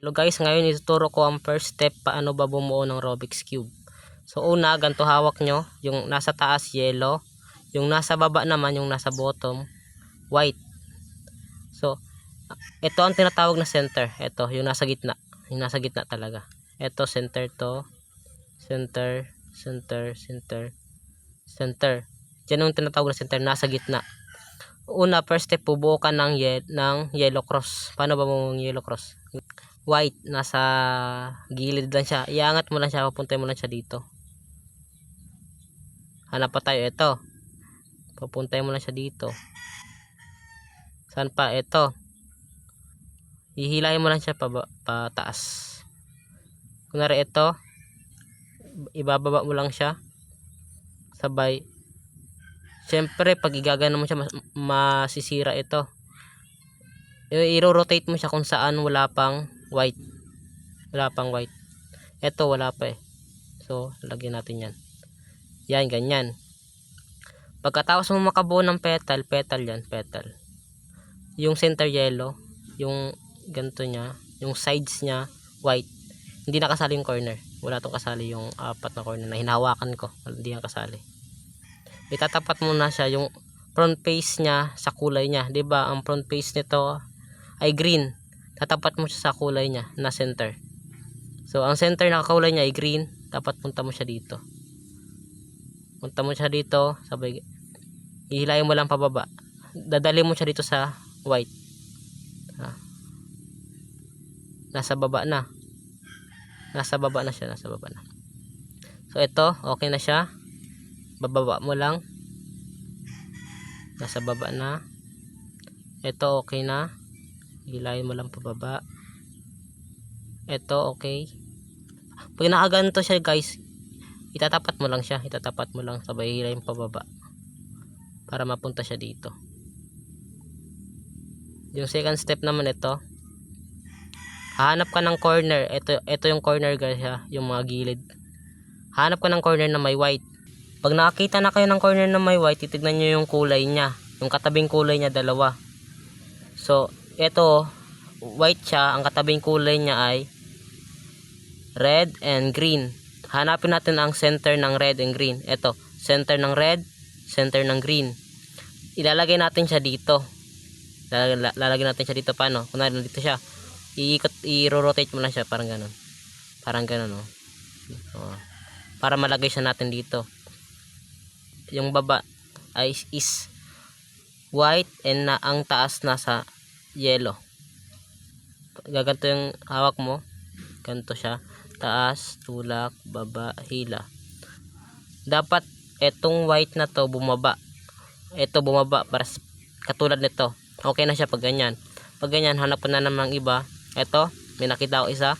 Hello guys, ngayon ituturo ko ang first step paano ba bumuo ng Rubik's Cube. So una, ganito hawak nyo, yung nasa taas yellow, yung nasa baba naman, yung nasa bottom, white. So, ito ang tinatawag na center. Ito, yung nasa gitna. Yung nasa gitna talaga. Ito, center to. Center, center, center, center. Diyan yung tinatawag na center, nasa gitna. Una, first step, bubuo ka ng yellow cross. Paano ba bumuo ng yellow cross? White, nasa gilid lang siya. Iangat mo lang siya, papuntay mo lang siya dito. Hanap pa tayo, ito. Papuntay mo lang siya dito. Saan pa? Ito. Hihilahin mo lang siya pataas. Kunwari ito, ibababa mo lang siya. Sabay. Siyempre, pag igagana mo siya, masisira ito. I-rotate mo siya kung saan wala pang white. Wala pang white. Ito, wala pa eh. So, lagyan natin yan. Yan, ganyan. Pagkatapos mo makabuo ng petal yan, petal. Yung center yellow, yung ganito niya, yung sides niya, white. Hindi nakasali yung corner. Wala tong kasali yung apat na corner na hinahawakan ko. Hindi yan kasali. Itatapat mo na siya yung front face niya sa kulay niya. 'Di ba? Ang front face nito ay green. Tatapat mo siya sa kulay niya na center. So, ang center na kulay niya ay green. Dapat punta mo siya dito. Punta mo siya dito, sabay hihilayin mo lang pababa. Dadali mo siya dito sa white. Nasa baba na. Nasa baba na siya, nasa baba na. So, ito, okay na siya. Bababa mo lang. Nasa baba na. Ito, okay na. Hilayin mo lang pababa. Ito, okay. Pag nakaganto siya guys, itatapat mo lang siya. Itatapat mo lang, sabay hilayin pababa. Para mapunta siya dito. Yung second step naman ito. Hahanap ka ng corner. Ito yung corner guys ha. Yung mga gilid. Hanap ka ng corner na may white. Pag nakakita na kayo ng corner na may white, titignan nyo yung kulay niya. Yung katabing kulay niya, dalawa. So, ito, white siya. Ang katabing kulay niya ay red and green. Hanapin natin ang center ng red and green. Ito, center ng red, center ng green. Ilalagay natin siya dito. Lalagay natin siya dito. Paano? Kung nandito siya, i-rotate mo lang siya. Parang ganun. Parang ganun, oh. Para malagay siya natin dito. Yung baba ay is white and na ang taas nasa yellow. Gaganto yung hawak mo. Ganto siya. Taas, tulak, baba, hila. Dapat etong white na to bumaba. Ito bumaba para katulad nito. Okay na siya pag ganyan. Pag ganyan, hanap ko na namang iba. Ito, may nakita ko isa.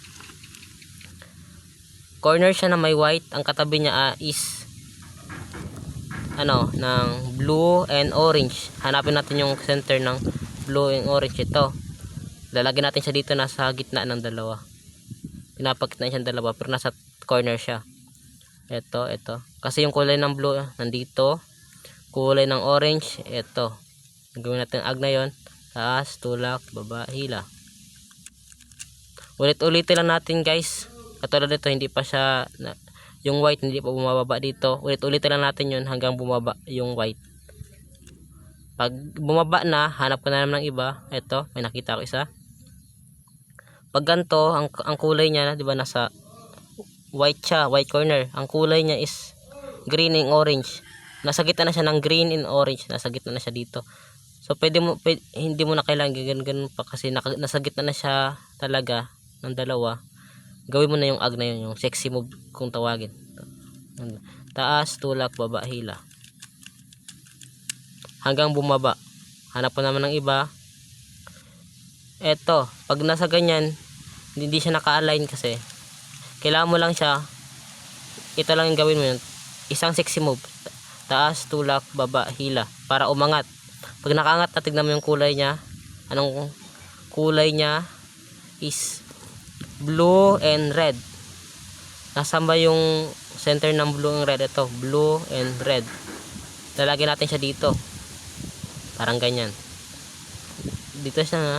Corner siya na may white. Ang katabi niya is ng blue and orange. Hanapin natin yung center ng blue and orange. Ito, lalagyan natin siya dito, nasa gitna ng dalawa. Pinapakita siya ng dalawa pero nasa corner siya. Ito kasi yung kulay ng blue nandito, kulay ng orange ito. Gawin natin ag na yon. Taas, tulak, baba, hila. Ulit-ulitin lang natin guys. Katulad nito, hindi pa siya yung white hindi pa bumababa dito. Ulit-ulitin lang natin yun hanggang bumaba yung white. Pag bumaba na, hanap ko na naman ng iba. Ito, may nakita ko isa. Pag ganito, ang kulay niya, di ba, nasa white siya, white corner. Ang kulay niya is green and orange. Nasa gitna na siya ng green and orange. Nasa gitna na siya dito. So, hindi mo na kailangan ganun pa kasi nasa gitna na siya talaga ng dalawa. Gawin mo na yung ag na yun, yung sexy move kung tawagin. Taas, tulak, baba, hila. Hanggang bumaba. Hanap po naman ng iba. Eto, pag nasa ganyan, hindi siya naka-align kasi. Kailangan mo lang siya, ito lang yung gawin mo yun. Isang sexy move. Taas, tulak, baba, hila. Para umangat. Pag nakaangat na, tignan mo yung kulay niya. Anong kulay niya is blue and red. Nasaan ba yung center ng blue and red? Ito, blue and red. Lalagyan natin siya dito. Parang ganyan. Dito siya na.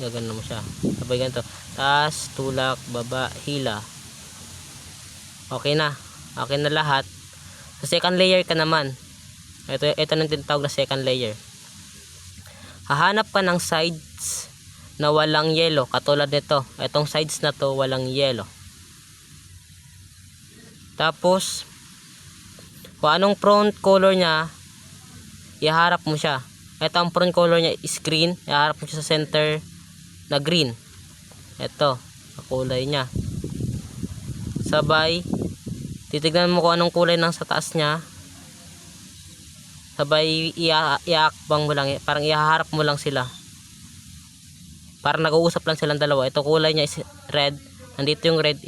gagano mo siya. Sabay ganito. Taas, tulak, baba, hila. Okay na. Okay na lahat. Sa second layer ka naman. Ito nang tinatawag na second layer. Hahanap ka ng sides na walang yellow. Katulad nito. Itong sides na to walang yellow. Tapos, kung anong front color niya, iharap mo siya. Ito ang front color niya is green. Iharap mo siya sa center na green. Ito, ang kulay niya. Sabay, titignan mo kung anong kulay ng sa taas niya. Sabay, iakbang mo lang. Parang ihaharap mo lang sila. Parang nag-uusap lang silang dalawa. Ito kulay niya is red. Nandito yung red.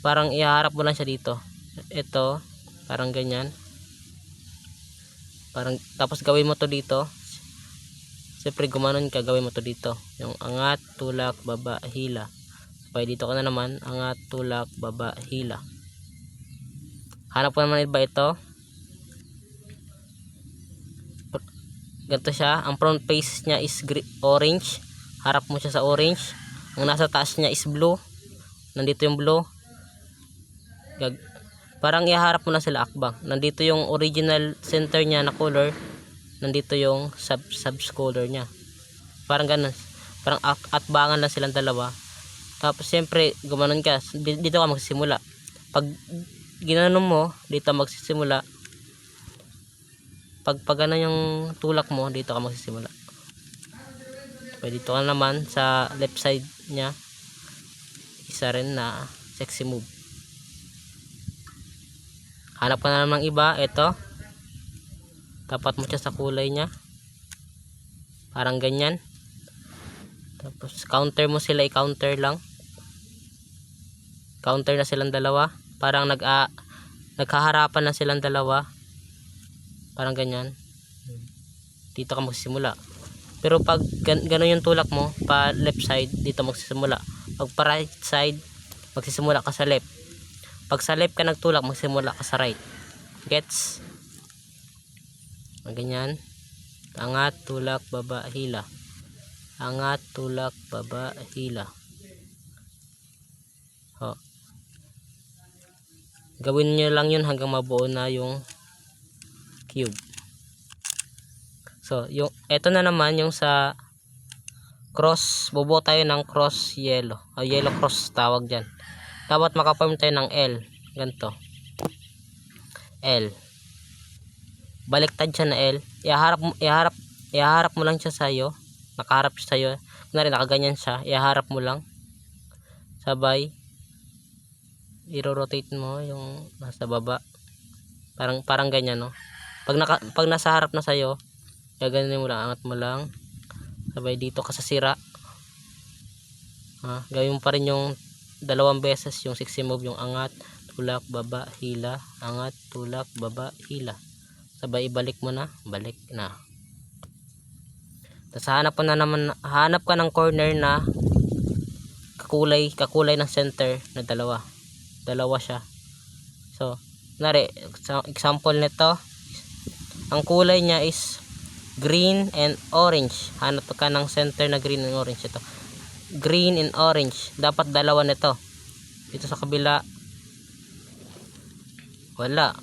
Parang ihaharap mo lang siya dito. Ito, parang ganyan. Parang, tapos gawin mo to dito. Siyempre gumanon ka, gawin mo to dito. Yung angat, tulak, baba, hila. Sabay dito ka na naman. Angat, tulak, baba, hila. Hanap ko naman iba ito. Ganito siya. Ang front face niya is orange. Harap mo siya sa orange. Ang nasa taas niya is blue. Nandito yung blue. Parang iharap mo na sila akbang. Nandito yung original center niya na color. Nandito yung subs color niya. Parang ganun. Parang atbangan lang silang dalawa. Tapos siyempre gumanon ka. Dito ka magsisimula. Pag ginanon mo, dito magsisimula. Pag ganun yung tulak mo, dito ka magsisimula. Pwede dito ka naman sa left side niya. Isa rin na sexy move. Hanap ka na naman ng iba. Ito. Tapat mo siya sa kulay niya. Parang ganyan. Tapos counter mo sila. I-counter lang. Counter na silang dalawa. Parang nagkaharapan na silang dalawa. Parang ganyan. Dito ka magsisimula. Pero pag gano'n yung tulak mo, pa left side, dito magsisimula. Pag pa right side, magsisimula ka sa left. Pag sa left ka nagtulak, magsimula ka sa right. Gets? Ganyan. Angat, tulak, baba, hila. Angat, tulak, baba, hila. O. Gawin nyo lang yun hanggang mabuo na yung cube. So, ito na naman yung sa cross. Bubuo tayo ng cross yellow. O, yellow cross tawag dyan. Dapat makaform tayo ng L. Ganito. L. Baliktad siya na L. Iharap mo lang siya sa'yo. Nakaharap siya sa'yo. Kunwari nakaganyan siya. Iharap mo lang. Sabay. I-rotate mo yung nasa baba. Parang ganyan, no? Pag nasa harap na sa'yo, gaganin mo lang. Angat mo lang. Sabay dito ka sa sira. Gawin mo pa rin yung dalawang beses yung 60 move, yung angat, tulak, baba, hila, angat, tulak, baba, hila. Sabay ibalik mo na, balik na. Tapos hanap ka ng corner na kakulay ng center na dalawa siya. So, example nito, ang kulay niya is green and orange. Hanap ka ng center na green and orange. Ito green and orange, dapat dalawa nito. Dito sa kabila wala,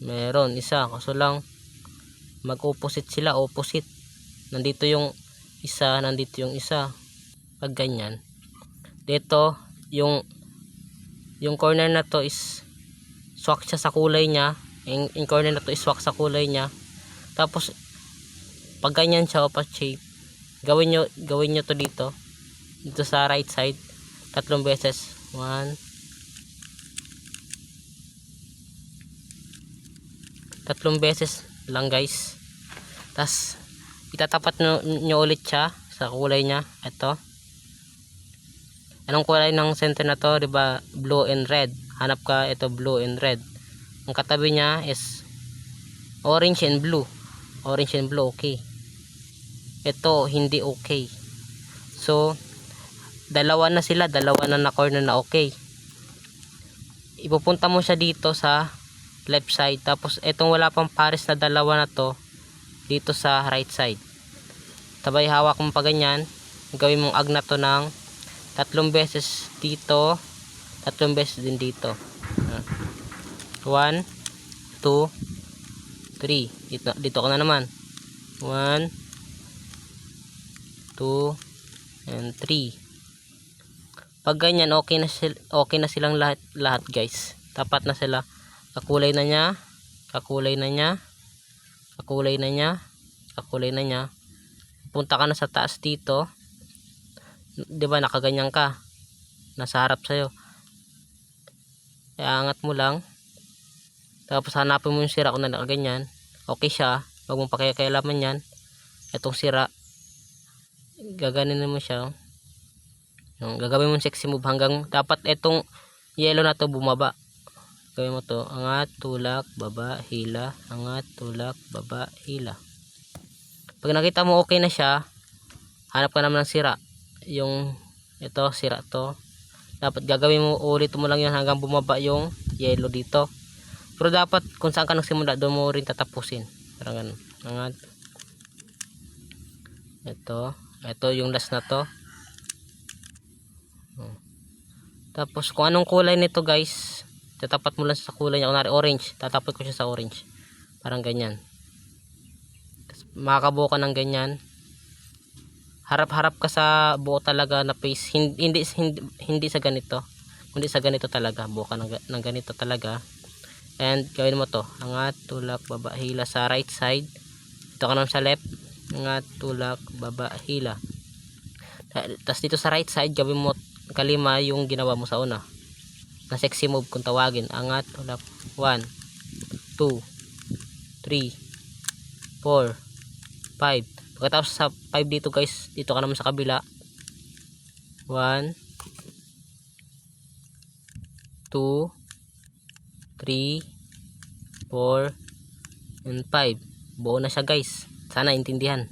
meron isa, kaso lang mag-opposite sila, opposite. Nandito yung isa, nandito yung isa. Pag ganyan, dito yung corner na to is swak siya sa kulay niya. Yung corner na to is swak sa kulay niya. Tapos pag ganyan siya opaque shape, gawin nyo to dito sa right side 3 beses. 1, 3 beses lang guys. Tas itatapat nyo ulit siya sa kulay niya. Ito, anong kulay ng center na to, diba? Blue and red. Hanap ka, ito blue and red. Ang katabi niya is orange and blue. Orange and blue, okay. Ito hindi okay. So dalawa na sila, dalawa na corner na okay. Ipupunta mo siya dito sa left side. Tapos itong wala pang pares na dalawa na to dito sa right side. Sabay hawak mo pa ganyan. Gawin mong agna to ng 3 beses dito, 3 beses din dito. 1, 2, 3. Dito ka na naman. 1, 2, and 3. Pag ganyan, okay na silang lahat guys. Tapat na sila. Kakulay na niya, kakulay na niya, kakulay na niya, kakulay na niya. Punta ka na sa taas dito. 'Di ba nakaganyan ka? Nasa harap sa'yo. Iangat mo lang. Tapos hanapin mo yung sira kung nakaganyan. Okay siya. Huwag mong pakikialaman yan. Itong sira, gaganin mo siya. Gagawin mo sexy move hanggang dapat itong yellow na to bumaba. Gawin mo to, angat, tulak, baba, hila, angat, tulak, baba, hila. Pag nakita mo okay na siya, hanap ka naman ng sira. Yung ito, sira to. Dapat gagawin mo, ulit mo lang yun hanggang bumaba yung yellow dito. Pero dapat kung saan ka nagsimula, doon mo rin tatapusin. Parang ganun. Angat. Ito yung last na to. Tapos kung anong kulay nito guys, tatapat mo lang sa kulay niya. Kunwari orange, tatapat ko siya sa orange. Parang ganyan. Makakabuo ka ng ganyan. Harap-harap ka sa buo talaga na face. Hindi sa ganito. Kundi sa ganito talaga. Buo ka ng ganito talaga. And gawin mo to. Angat, tulak, baba, hila sa right side. Dito ka naman sa left. Angat, tulak, baba, hila. Tapos dito sa right side, gawin mo kalima yung ginawa mo sa una. Na sexy move kung tawagin. Angat, tulak. 1, 2, 3, 4, 5. Pagkatapos sa 5 dito guys, dito ka naman sa kabila. 1, 2, 3, 4, and 5. Buo na siya guys. Sana intindihan.